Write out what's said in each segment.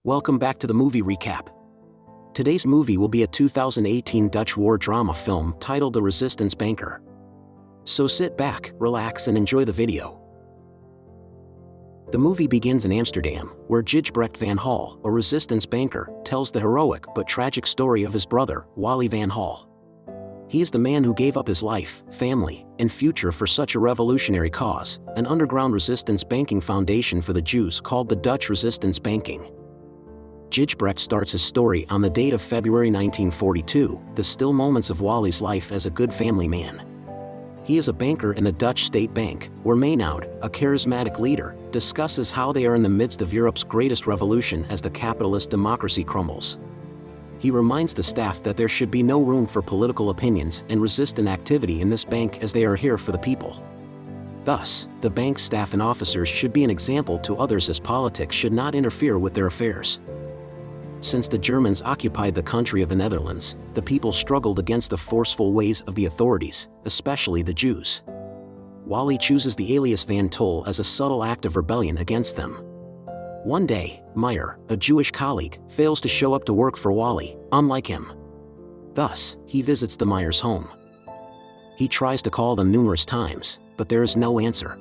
Welcome back to the movie recap. Today's movie will be a 2018 Dutch war drama film titled The Resistance Banker. So sit back, relax and enjoy the video. The movie begins in Amsterdam, where Gijsbrecht van Hal, a resistance banker, tells the heroic but tragic story of his brother, Wally van Hal. He is the man who gave up his life, family, and future for such a revolutionary cause, an underground resistance banking foundation for the Jews called the Dutch Resistance Banking. Gijsbrecht starts his story on the date of February 1942, the still moments of Wally's life as a good family man. He is a banker in the Dutch State Bank, where Mainoud, a charismatic leader, discusses how they are in the midst of Europe's greatest revolution as the capitalist democracy crumbles. He reminds the staff that there should be no room for political opinions and resistant activity in this bank as they are here for the people. Thus, the bank's staff and officers should be an example to others as politics should not interfere with their affairs. Since the Germans occupied the country of the Netherlands, the people struggled against the forceful ways of the authorities, especially the Jews. Wally chooses the alias Van Tol as a subtle act of rebellion against them. One day, Meyer, a Jewish colleague, fails to show up to work for Wally, unlike him. Thus, he visits the Meyers' home. He tries to call them numerous times, but there is no answer.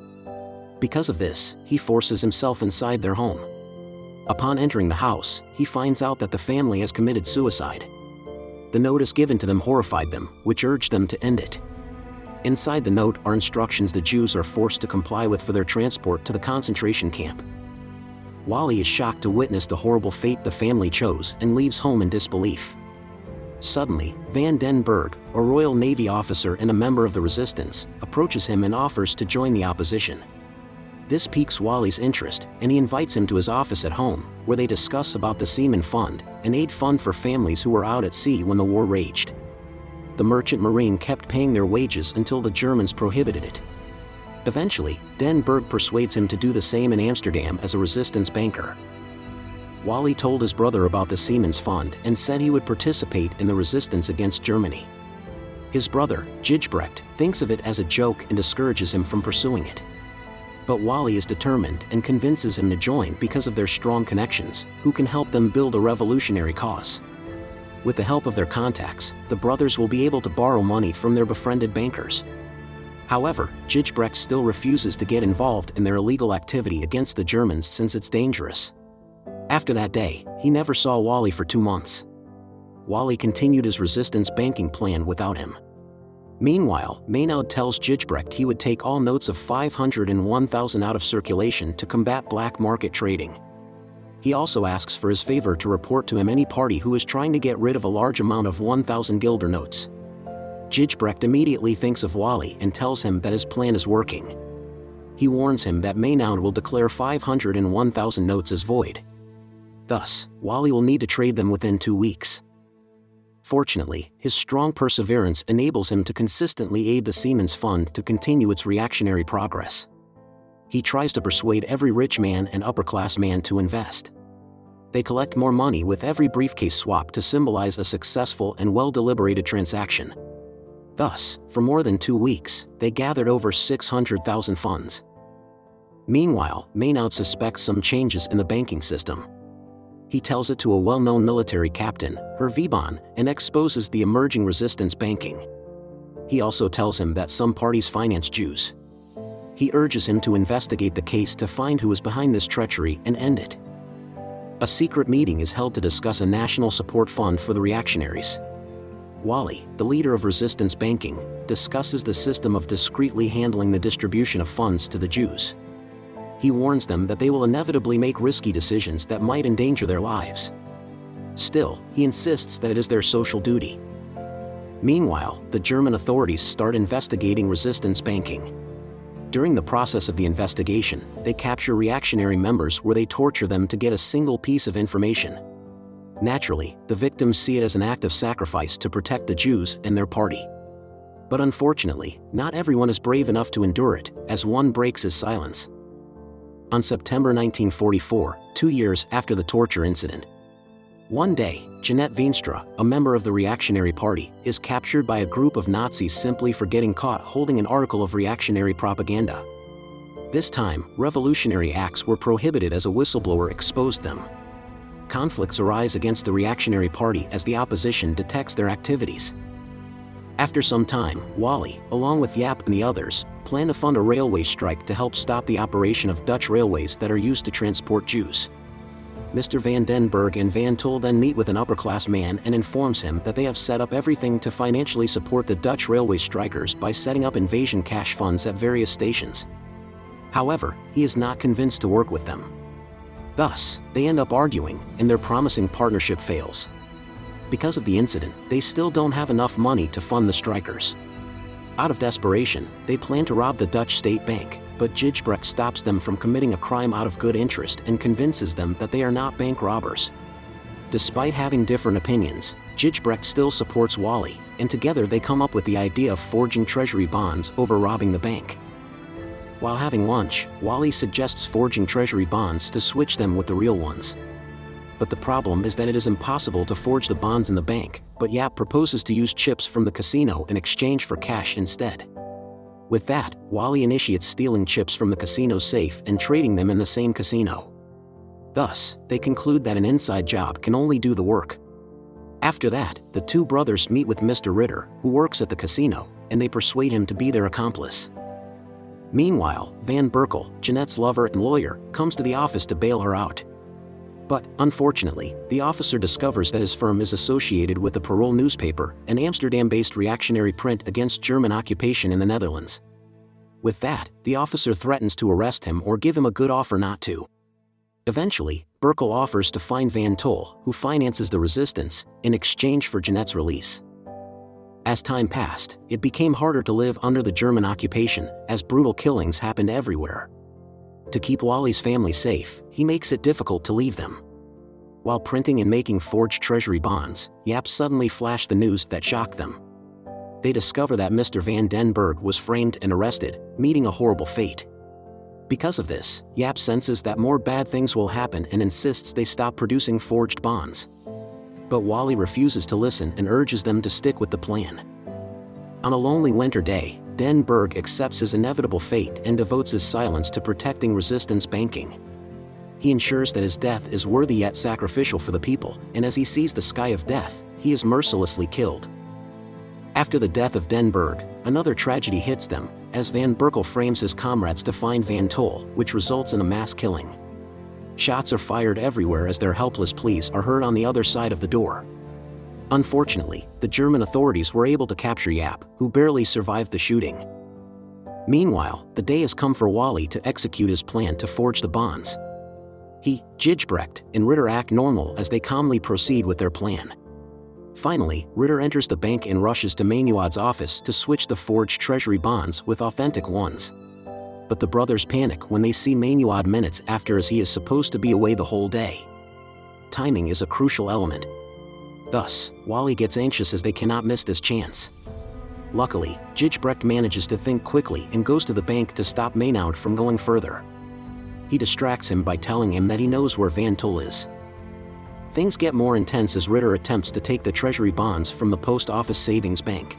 Because of this, he forces himself inside their home. Upon entering the house, he finds out that the family has committed suicide. The notice given to them horrified them, which urged them to end it. Inside the note are instructions the Jews are forced to comply with for their transport to the concentration camp. Wally is shocked to witness the horrible fate the family chose and leaves home in disbelief. Suddenly, Van den Berg, a Royal Navy officer and a member of the resistance, approaches him and offers to join the opposition. This piques Wally's interest, and he invites him to his office at home, where they discuss about the Seaman Fund, an aid fund for families who were out at sea when the war raged. The merchant marine kept paying their wages until the Germans prohibited it. Eventually, Den Berg persuades him to do the same in Amsterdam as a resistance banker. Wally told his brother about the Seamen's Fund and said he would participate in the resistance against Germany. His brother, Gijsbrecht, thinks of it as a joke and discourages him from pursuing it. But Wally is determined and convinces him to join because of their strong connections, who can help them build a revolutionary cause. With the help of their contacts, the brothers will be able to borrow money from their befriended bankers. However, Gijsbrecht still refuses to get involved in their illegal activity against the Germans since it's dangerous. After that day, he never saw Wally for 2 months. Wally continued his resistance banking plan without him. Meanwhile, Mainoud tells Gijsbrecht he would take all notes of 501,000 out of circulation to combat black market trading. He also asks for his favor to report to him any party who is trying to get rid of a large amount of 1,000 guilder notes. Gijsbrecht immediately thinks of Wally and tells him that his plan is working. He warns him that Mainoud will declare 501,000 notes as void. Thus, Wally will need to trade them within 2 weeks. Fortunately, his strong perseverance enables him to consistently aid the Seamen's Fund to continue its reactionary progress. He tries to persuade every rich man and upper-class man to invest. They collect more money with every briefcase swap to symbolize a successful and well-deliberated transaction. Thus, for more than 2 weeks, they gathered over 600,000 funds. Meanwhile, Mainoud suspects some changes in the banking system. He tells it to a well-known military captain, Herr Vebon, and exposes the emerging resistance banking. He also tells him that some parties finance Jews. He urges him to investigate the case to find who is behind this treachery and end it. A secret meeting is held to discuss a national support fund for the reactionaries. Wally, the leader of resistance banking, discusses the system of discreetly handling the distribution of funds to the Jews. He warns them that they will inevitably make risky decisions that might endanger their lives. Still, he insists that it is their social duty. Meanwhile, the German authorities start investigating resistance banking. During the process of the investigation, they capture reactionary members where they torture them to get a single piece of information. Naturally, the victims see it as an act of sacrifice to protect the Jews and their party. But unfortunately, not everyone is brave enough to endure it, as one breaks his silence. On September 1944, 2 years after the torture incident, one day, Jeanette Veenstra, a member of the Reactionary Party, is captured by a group of Nazis simply for getting caught holding an article of reactionary propaganda. This time, revolutionary acts were prohibited as a whistleblower exposed them. Conflicts arise against the reactionary party as the opposition detects their activities. After some time, Wally, along with Jaap and the others, plan to fund a railway strike to help stop the operation of Dutch railways that are used to transport Jews. Mr. Van den Berg and Van Tol then meet with an upper-class man and informs him that they have set up everything to financially support the Dutch railway strikers by setting up invasion cash funds at various stations. However, he is not convinced to work with them. Thus, they end up arguing, and their promising partnership fails. Because of the incident, they still don't have enough money to fund the strikers. Out of desperation, they plan to rob the Dutch state bank, but Gijsbrecht stops them from committing a crime out of good interest and convinces them that they are not bank robbers. Despite having different opinions, Gijsbrecht still supports Wally, and together they come up with the idea of forging treasury bonds over robbing the bank. While having lunch, Wally suggests forging treasury bonds to switch them with the real ones. But the problem is that it is impossible to forge the bonds in the bank, but Jaap proposes to use chips from the casino in exchange for cash instead. With that, Wally initiates stealing chips from the casino safe and trading them in the same casino. Thus, they conclude that an inside job can only do the work. After that, the two brothers meet with Mr. Ritter, who works at the casino, and they persuade him to be their accomplice. Meanwhile, Van Berkel, Jeanette's lover and lawyer, comes to the office to bail her out. But, unfortunately, the officer discovers that his firm is associated with the Parool newspaper, an Amsterdam-based reactionary print against German occupation in the Netherlands. With that, the officer threatens to arrest him or give him a good offer not to. Eventually, Berkel offers to fine Van Tol, who finances the resistance, in exchange for Jeanette's release. As time passed, it became harder to live under the German occupation, as brutal killings happened everywhere. To keep Wally's family safe, he makes it difficult to leave them. While printing and making forged treasury bonds, Jaap suddenly flashed the news that shocked them. They discover that Mr. Van den Berg was framed and arrested, meeting a horrible fate. Because of this, Jaap senses that more bad things will happen and insists they stop producing forged bonds. But Wally refuses to listen and urges them to stick with the plan. On a lonely winter day, Den Berg accepts his inevitable fate and devotes his silence to protecting resistance banking. He ensures that his death is worthy yet sacrificial for the people, and as he sees the sky of death, he is mercilessly killed. After the death of Den Berg, another tragedy hits them, as Van Berkel frames his comrades to find Van Tol, which results in a mass killing. Shots are fired everywhere as their helpless pleas are heard on the other side of the door. Unfortunately, the German authorities were able to capture Jaap, who barely survived the shooting. Meanwhile, the day has come for Wally to execute his plan to forge the bonds. He, Gijsbrecht, and Ritter act normal as they calmly proceed with their plan. Finally, Ritter enters the bank and rushes to Manuad's office to switch the forged treasury bonds with authentic ones. But the brothers panic when they see Manuad minutes after, as he is supposed to be away the whole day. Timing is a crucial element. Thus, Wally gets anxious as they cannot miss this chance. Luckily, Gijsbrecht manages to think quickly and goes to the bank to stop Manuad from going further. He distracts him by telling him that he knows where Van Tol is. Things get more intense as Ritter attempts to take the treasury bonds from the post office savings bank.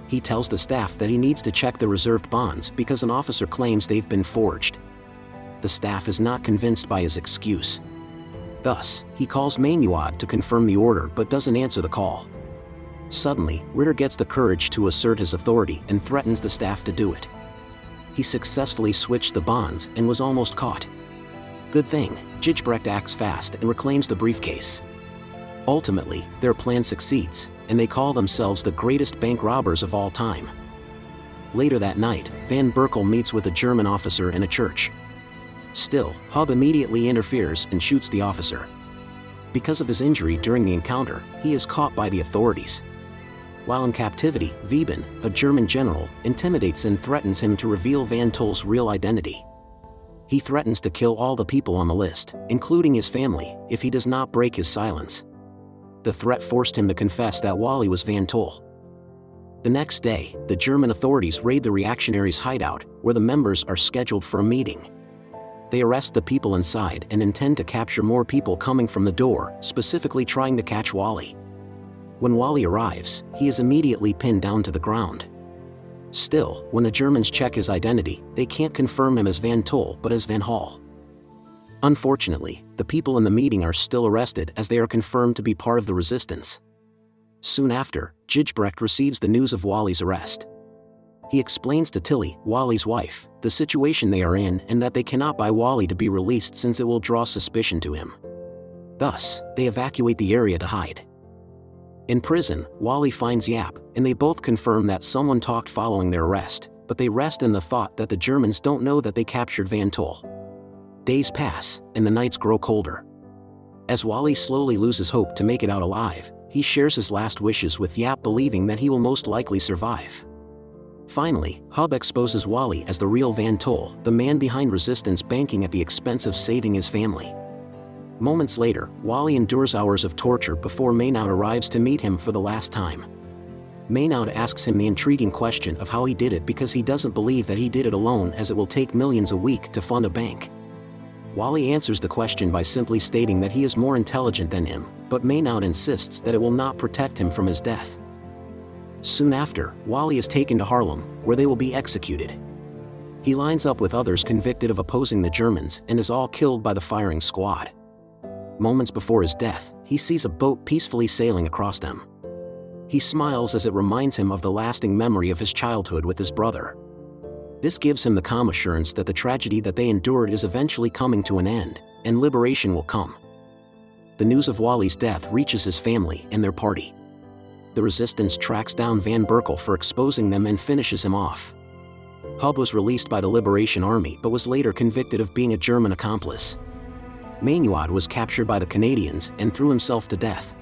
He tells the staff that he needs to check the reserved bonds because an officer claims they've been forged. The staff is not convinced by his excuse. Thus, he calls Manuad to confirm the order but doesn't answer the call. Suddenly, Ritter gets the courage to assert his authority and threatens the staff to do it. He successfully switched the bonds and was almost caught. Good thing, Gijsbrecht acts fast and reclaims the briefcase. Ultimately, their plan succeeds, and they call themselves the greatest bank robbers of all time. Later that night, Van Berkel meets with a German officer in a church. Still, Hub immediately interferes and shoots the officer. Because of his injury during the encounter, he is caught by the authorities. While in captivity, Wieben, a German general, intimidates and threatens him to reveal Van Tol's real identity. He threatens to kill all the people on the list, including his family, if he does not break his silence. The threat forced him to confess that Wally was Van Tol. The next day, the German authorities raid the reactionaries' hideout, where the members are scheduled for a meeting. They arrest the people inside and intend to capture more people coming from the door, specifically trying to catch Wally. When Wally arrives, he is immediately pinned down to the ground. Still, when the Germans check his identity, they can't confirm him as Van Tol but as Van Hal. Unfortunately, the people in the meeting are still arrested as they are confirmed to be part of the resistance. Soon after, Gijsbrecht receives the news of Wally's arrest. He explains to Tilly, Wally's wife, the situation they are in and that they cannot buy Wally to be released since it will draw suspicion to him. Thus, they evacuate the area to hide. In prison, Wally finds Jaap, and they both confirm that someone talked following their arrest, but they rest in the thought that the Germans don't know that they captured Van Tol. Days pass, and the nights grow colder. As Wally slowly loses hope to make it out alive, he shares his last wishes with Jaap, believing that he will most likely survive. Finally, Hub exposes Wally as the real Van Tol, the man behind resistance banking at the expense of saving his family. Moments later, Wally endures hours of torture before Maynard arrives to meet him for the last time. Maynard asks him the intriguing question of how he did it because he doesn't believe that he did it alone, as it will take millions a week to fund a bank. Wally answers the question by simply stating that he is more intelligent than him, but Maynard insists that it will not protect him from his death. Soon after, Wally is taken to Haarlem, where they will be executed. He lines up with others convicted of opposing the Germans and is all killed by the firing squad. Moments before his death, he sees a boat peacefully sailing across them. He smiles as it reminds him of the lasting memory of his childhood with his brother. This gives him the calm assurance that the tragedy that they endured is eventually coming to an end, and liberation will come. The news of Wally's death reaches his family and their party. The resistance tracks down Van Berkel for exposing them and finishes him off. Hub was released by the Liberation Army but was later convicted of being a German accomplice. Maynard was captured by the Canadians and threw himself to death.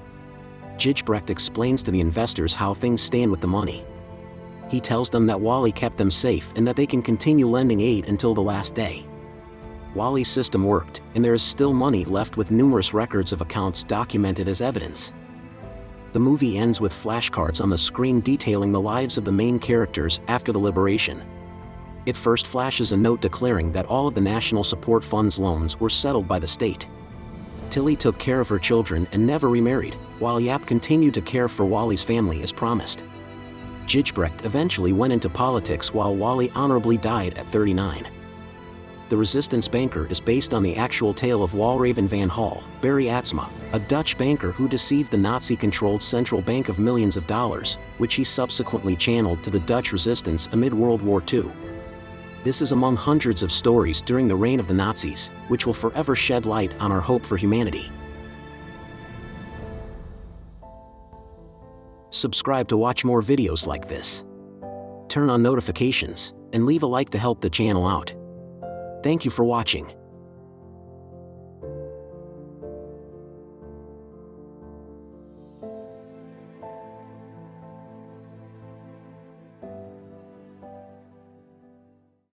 Gijsbrecht explains to the investors how things stand with the money. He tells them that Wally kept them safe and that they can continue lending aid until the last day. Wally's system worked, and there is still money left with numerous records of accounts documented as evidence. The movie ends with flashcards on the screen detailing the lives of the main characters after the liberation. It first flashes a note declaring that all of the National Support Fund's loans were settled by the state. Tilly took care of her children and never remarried, while Jaap continued to care for Wally's family as promised. Gijsbrecht eventually went into politics while Wally honorably died at 39. The Resistance Banker is based on the actual tale of Walraven van Hal, Barry Atsma, a Dutch banker who deceived the Nazi-controlled central bank of millions of dollars, which he subsequently channeled to the Dutch resistance amid World War II. This is among hundreds of stories during the reign of the Nazis, which will forever shed light on our hope for humanity. Subscribe to watch more videos like this. Turn on notifications, and leave a like to help the channel out. Thank you for watching.